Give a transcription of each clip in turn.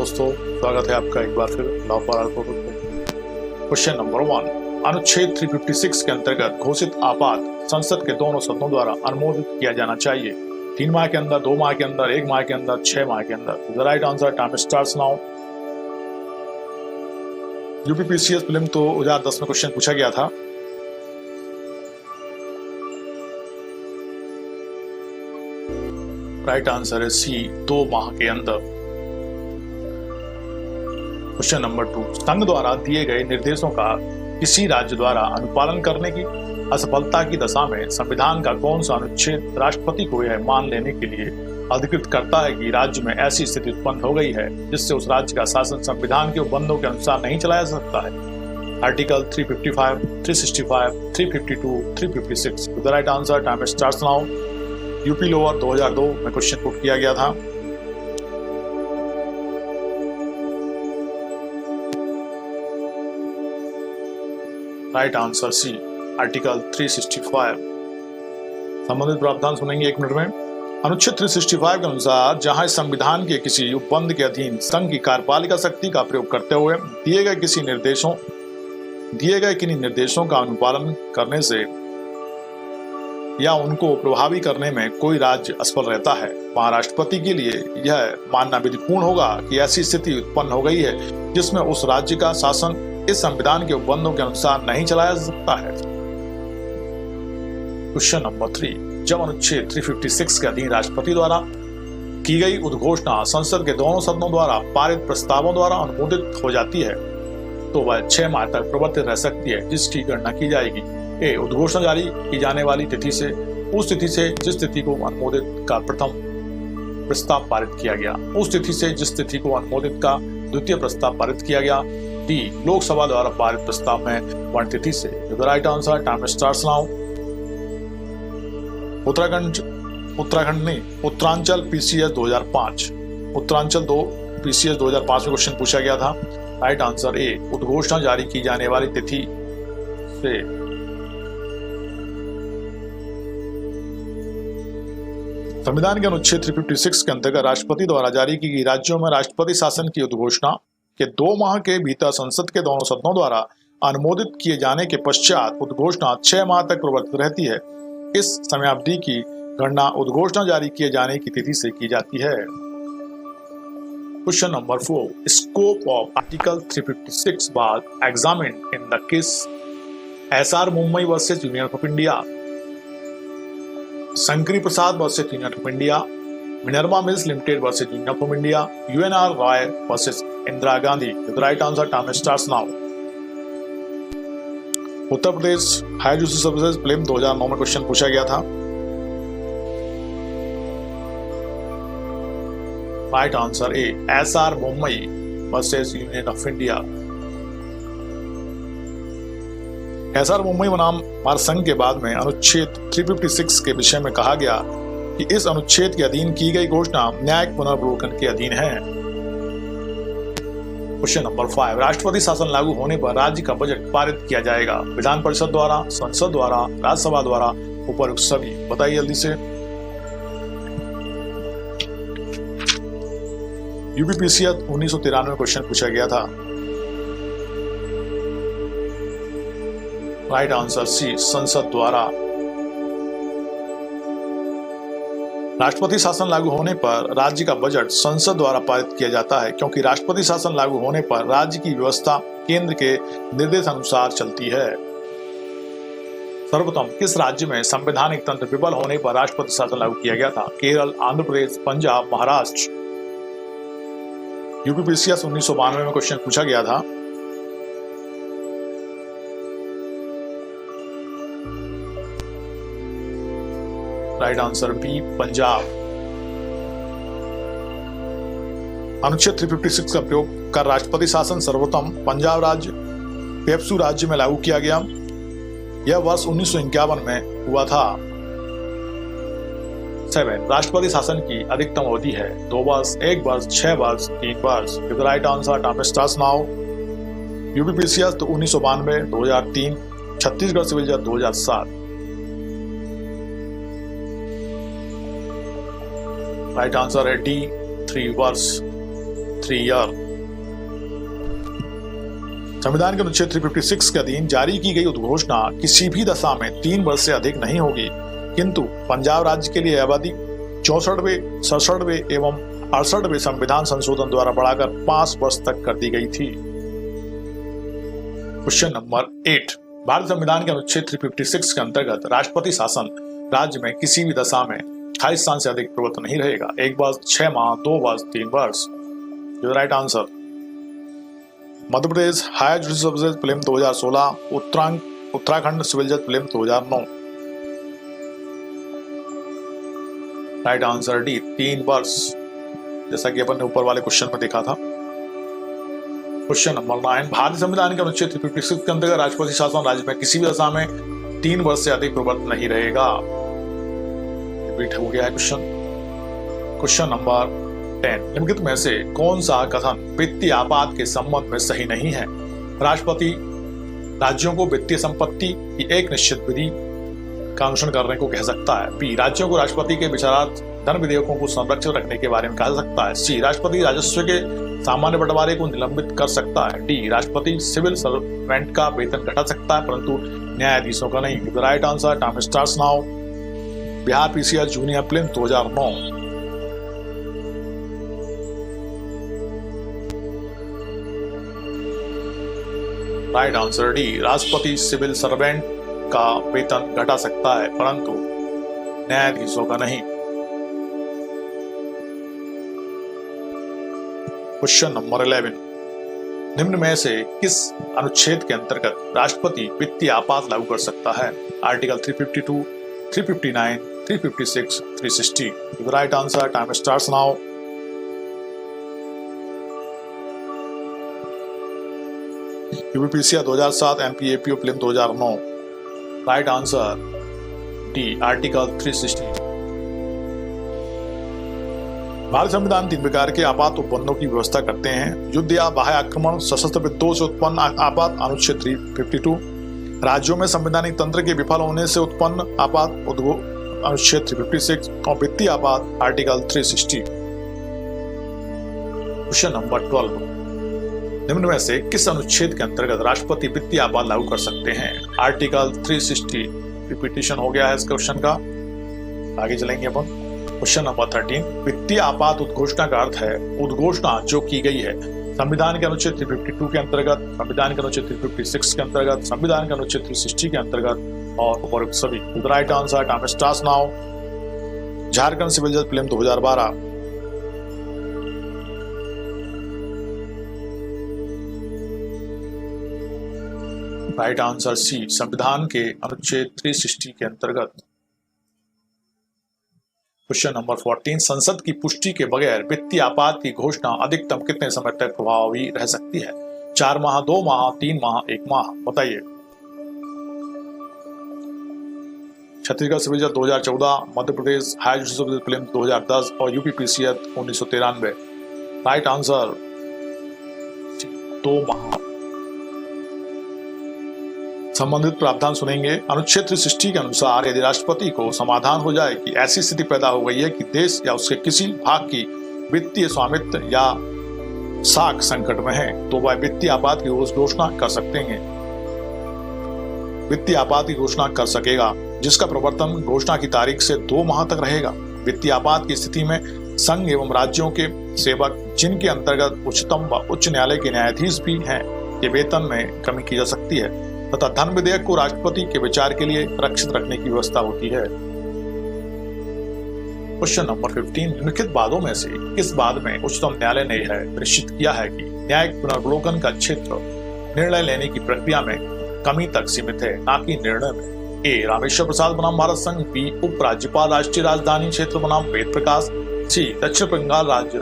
दोस्तों, स्वागत है आपका एक बार फिर लॉ फॉर ऑल प्रोडक्ट में। क्वेश्चन नंबर 1, अनुच्छेद 356 के अंतर्गत घोषित आपात संसद के दोनों सदनों द्वारा अनुमोदित किया जाना चाहिए। 3 माह के अंदर, 2 माह के अंदर, 1 माह के अंदर, 6 माह के अंदर। The right answer, time starts now. UPPCS prelim 2010 में क्वेश्चन पूछा गया था। राइट आंसर है सी, 2 माह के अंदर। क्वेश्चन नंबर 2, संघ द्वारा दिए गए निर्देशों का किसी राज्य द्वारा अनुपालन करने की असफलता की दशा में संविधान का कौन सा अनुच्छेद राष्ट्रपति को यह मान लेने के लिए अधिकृत करता है कि राज्य में ऐसी स्थिति उत्पन्न हो गई है जिससे उस राज्य का शासन संविधान के उपबंधों के अनुसार नहीं चलाया जा सकता है। Article 355, 365, 352, 356। The right answer, time starts now. UP lower 2002 में क्वेश्चन पुट किया गया था। Right answer C, article 365। संबंधित प्रावधान सुनेंगे 1 मिनट में। अनुच्छेद 365 के अनुसार जहां इस संविधान के किसी उपबंध के अधीन संघ की कार्यपालिका शक्ति का प्रयोग करते हुए दिए गए किन्हीं निर्देशों का अनुपालन करने से या उनको प्रभावी करने में कोई राज्य असफल रहता है, वहां राष्ट्रपति के लिए यह मानना विधिपूर्ण होगा कि ऐसी स्थिति उत्पन्न हो गई है जिसमें उस राज्य का शासन इस संविधान के उपबंधों के अनुसार नहीं चलाया जा सकता है। क्वेश्चन नंबर 3, जब अनुच्छेद 356 के अधीन राष्ट्रपति द्वारा की गई उद्घोषणा संसद के दोनों सदनों द्वारा पारित प्रस्तावों द्वारा अनुमोदित हो जाती है तो वह 6 माह तक प्रवर्तित रह सकती है, जिसकी गणना की जाएगी। ए, उद्घोषणा जारी की जाने वाली तिथि से, उस तिथि से जिस तिथि को अनुमोदित का प्रथम प्रस्ताव पारित किया गया, उस तिथि से जिस तिथि को अनुमोदित का द्वितीय प्रस्ताव पारित किया गया। डी, लोकसभा द्वारा पारित प्रस्ताव में वर्ण तिथि से। The right answer, time starts now. Uttaranchal PCS 2005, Uttaranchal 2 PCS 2005 में क्वेश्चन पूछा गया था। राइट आंसर ए, उद्घोषणा जारी की जाने वाली तिथि से। संविधान के अनुच्छेद 356 के अंतर्गत राष्ट्रपति द्वारा जारी की गई राज्यों में राष्ट्रपति शासन की उद्घोषणा के 2 माह के भीतर संसद के दोनों सदनों द्वारा अनुमोदित किए जाने के पश्चात उद्घोषणा 6 माह तक प्रवर्तित रहती है। इस समयावधि की गणना उद्घोषणा जारी किए जाने की तिथि से की जाती है। Question number 4, scope of article 356 was examined in the case SR Mumbai versus union of India, Shankari Prasad versus union of India, Minerva Mills limited versus union of India, UNR Roy versus Indira Gandhi. The right answer, time starts now. Uttar Pradesh higher judicial services prelim 2009 में question पूछा गया था। Right answer A, SR Mumbai versus union of India. SR Mumbai बनाम भारत संघ के बाद में अनुच्छेद 356 के विषय में कहा गया कि इस अनुच्छेद के अधीन की गई घोषणा न्यायिक पुनर्विलोकन के अधीन है। क्वेश्चन नंबर 5, राष्ट्रपति शासन लागू होने पर राज्य का बजट पारित किया जाएगा, विधान परिषद द्वारा, संसद द्वारा, राज्यसभा द्वारा, उपरोक्त सभी। बताइए जल्दी से। यूपीपीसीएस 1993 में क्वेश्चन पूछा गया था। राइट आंसर सी, संसद द्वारा। राष्ट्रपति शासन लागू होने पर राज्य का बजट संसद द्वारा पारित किया जाता है, क्योंकि राष्ट्रपति शासन लागू होने पर राज्य की व्यवस्था केंद्र के निर्देश अनुसार चलती है। सर्वप्रथम किस राज्य में संवैधानिक तंत्र विफल होने पर राष्ट्रपति शासन लागू किया गया था? केरल, आंध्र प्रदेश, पंजाब, महाराष्ट्र। यूपीपीसीएस 1992 में क्वेश्चन पूछा गया था। Right answer B, Punjab. अनुच्छेद 356 का प्रयोग कर राष्ट्रपति शासन सर्वप्रथम पंजाब राज्य, पेप्सू राज्य में लागू किया गया। यह वर्ष 1951 में हुआ था। 7, राष्ट्रपति शासन की अधिकतम अवधि है 2 वर्ष, 1 वर्ष, 6 वर्ष, 3 वर्ष। The right answer, time starts now. UPPCS 1992, 2003, Chhattisgarh civil जज 2007। राइट आंसर है डी, 3 वर्ष। 3 ईयर। संविधान के अनुच्छेद 356 के अधीन जारी की गई उद्घोषणा किसी भी दशा में 3 वर्ष से अधिक नहीं होगी, किंतु पंजाब राज्य के लिए अवधि 64वें, 67वें एवं 68वें संविधान संशोधन द्वारा बढ़ाकर 5 वर्ष तक कर दी गई थी। क्वेश्चन नंबर 8, भारतीय संविधान के अनुच्छेद 356 के अंतर्गत राष्ट्रपति शासन राज्य में किसी भी दशा में 28 साल से अधिक प्रवर्तन नहीं रहेगा। 1 वर्ष, 6 माह, 2 वर्ष, 3 वर्ष। Right answer Madhya Pradesh higher judicial services prelim 2016, Uttarakhand civil जज प्रीलिम 2009। राइट आंसर डी 3 वर्ष, जैसा कि अपन ने ऊपर वाले क्वेश्चन में देखा था। क्वेश्चन नंबर 9, भारतीय संविधान के अनुच्छेद 356 के अंतर्गत राष्ट्रपति शासन राज्य में किसी भी दशा में 3 वर्ष से अधिक प्रवर्तन नहीं रहेगा। रिपीट हो गया है क्वेश्चन। क्वेश्चन नंबर 10, निम्नलिखित में से कौन सा कथन वित्तीय आपात के संबंध में सही नहीं है? राष्ट्रपति राज्यों को वित्तीय संपत्ति की एक निश्चित विधि का अनुसरण करने को कह सकता है। बी, राज्यों को राष्ट्रपति के विचारार्थ धन विधेयकों को संरक्षित रखने के बारे में कहा जा सकता है। सी, राष्ट्रपति राजस्व के सामान्य बंटवारे को निलंबित कर सकता है। डी, राष्ट्रपति सिविल सर्वेंट का वेतन घटा सकता है परंतु न्यायाधीशों का नहीं। Right answer time starts now. Bihar PCS junior prelim 2009। Right answer D, राष्ट्रपति सिविल सर्वेंट का वेतन घटा सकता है परंतु न्यायाधीशों का नहीं। क्वेश्चन नंबर 11, निम्न में से किस अनुच्छेद के अंतर्गत राष्ट्रपति वित्तीय आपात लागू कर सकता है? Article 352, 359, 356, 360। Right answer time starts now. UPPCS 2007, MPAPO prelim 2009। Right answer D, article 360। भारतीय संविधान 3 प्रकार के आपात उपबंधों की व्यवस्था करते हैं। युद्ध या बाह्य आक्रमण, सशस्त्र विद्रोह से उत्पन्न आपात अनुच्छेद 352, राज्यों में संवैधानिक तंत्र के विफल होने से उत्पन्न आपात अनुच्छेद 356 और वित्तीय आपात आर्टिकल 360। क्वेश्चन नंबर 12, निम्न में से किस अनुच्छेद के अंतर्गत राष्ट्रपति वित्तीय आपात लागू कर सकते हैं? आर्टिकल 360। रिपीटिशन हो गया है इस क्वेश्चन का, आगे चलेंगे अपन। क्वेश्चन नंबर 13, वित्तीय आपात उद्घोषणा का अर्थ है उद्घोषणा जो की गई है संविधान के अनुच्छेद 352 के अंतर्गत, संविधान के अनुच्छेद 356 के अंतर्गत, संविधान के अनुच्छेद 360 के अंतर्गत और उपरोक्त सभी। Right answer time starts now. Jharkhand civil जज प्रीलिम 2012। राइट आंसर सी, संविधान के अनुच्छेद 360 के अंतर्गत। क्वेश्चन नंबर 14, संसद की पुष्टि के बगैर वित्तीय आपात की घोषणा अधिकतम कितने समय तक प्रभावी रह सकती है? 4 माह, 2 माह, 3 माह, 1 माह। बताइए। छत्तीसगढ़ सिविल जज 2014, मध्य प्रदेश हायर जुडिशियल प्रीलिम 2010 और यूपीपीसीएस 1993। राइट आंसर 2 माह। संबंधित प्रावधान सुनेंगे। अनुच्छेद 360 के अनुसार यदि राष्ट्रपति को समाधान हो जाए कि ऐसी स्थिति पैदा हो गई है कि देश या उसके किसी भाग की वित्तीय स्वामित्व या साख संकट में है तो वह वित्तीय आपात की घोषणा कर सकते हैं। वित्तीय आपात की घोषणा कर सकेगा जिसका प्रवर्तन घोषणा की तारीख से 2 माह तक रहेगा। वित्तीय आपात की स्थिति में संघ एवं राज्यों के सेवक जिनके अंतर्गत उच्चतम व उच्च न्यायालय के न्यायाधीश भी हैं के वेतन में कमी की जा सकती है तथा धन विधेयक को राष्ट्रपति के विचार के लिए रक्षित रखने की व्यवस्था होती है। क्वेश्चन नंबर 15, निम्नलिखित बातों में से किस बात में उच्चतम न्यायालय ने यह निश्चित किया है कि न्यायिक पुनर्वलोकन का क्षेत्र निर्णय लेने की प्रक्रिया में कमी तक सीमित है, न कि निर्णय में? ए, रामेश्वर प्रसाद बनाम भारत संघ। बी, उप राज्यपाल राष्ट्रीय राजधानी क्षेत्र बनाम वेद प्रकाश। सी, दक्षिण बंगाल राज्य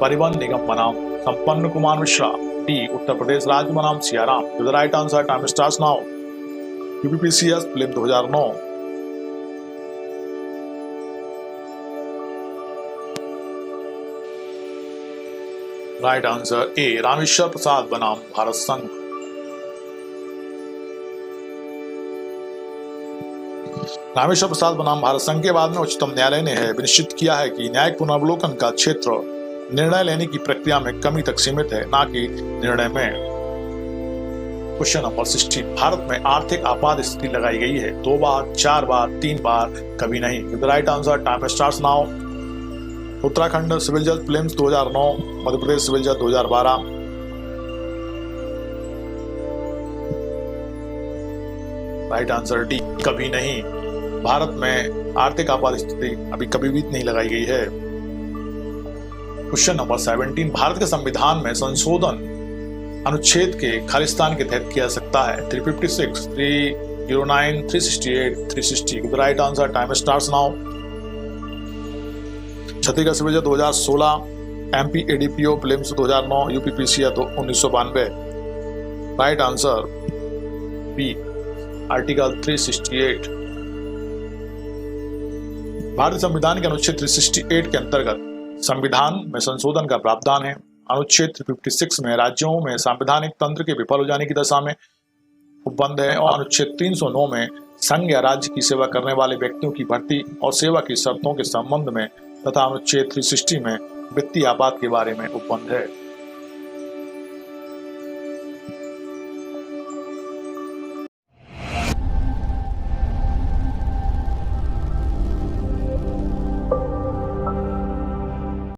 परिवहन निगम बनाम संपन्न कुमार मिश्रा। डी, उत्तर प्रदेश राज्य बनाम Siyaram. The right answer time starts now. UPPCS prelim 2009। Right answer A, Rameshwar Prasad बनाम भारत संघ। रामेश्वर प्रसाद बनाम भारत संघ के बाद में उच्चतम न्यायालय ने यह निश्चित किया है कि न्यायिक पुनर्वलोकन का क्षेत्र निर्णय लेने की प्रक्रिया में कमी तक सीमित है, ना कि निर्णय में। क्वेश्चन नंबर 16, भारत में आर्थिक आपात स्थिति लगाई गई है 2 बार, 4 बार, 3 बार, कभी नहीं। The right answer, time starts now. Uttarakhand civil जज प्रीलिम्स 2009, मध्य प्रदेश सिविल जज 2012। राइट आंसर डी, कभी नहीं। भारत में आर्थिक आपात स्थिति अभी कभी भी नहीं लगाई गई है। क्वेश्चन नंबर 17, भारत के संविधान में संशोधन अनुच्छेद के खालिस्तान के तहत किया जा सकता है। 356, 309, 368, 360। The right answer, time starts now. Chhattisgarh civil जज 2016, MP ADPO प्रीलिम्स 2009, UPPCA 1992। Right answer B, article 368। भारतीय संविधान के अनुच्छेद 368 के अंतर्गत संविधान में संशोधन का प्रावधान है। अनुच्छेद 356 में राज्यों में संवैधानिक तंत्र के विफल हो जाने की दशा में उपबंध है, और अनुच्छेद 309 में संघ या राज्य की सेवा करने वाले व्यक्तियों की भर्ती और सेवा की शर्तों के संबंध में, तथा अनुच्छेद 360 में वित्तीय आपात के बारे में उपबंध है।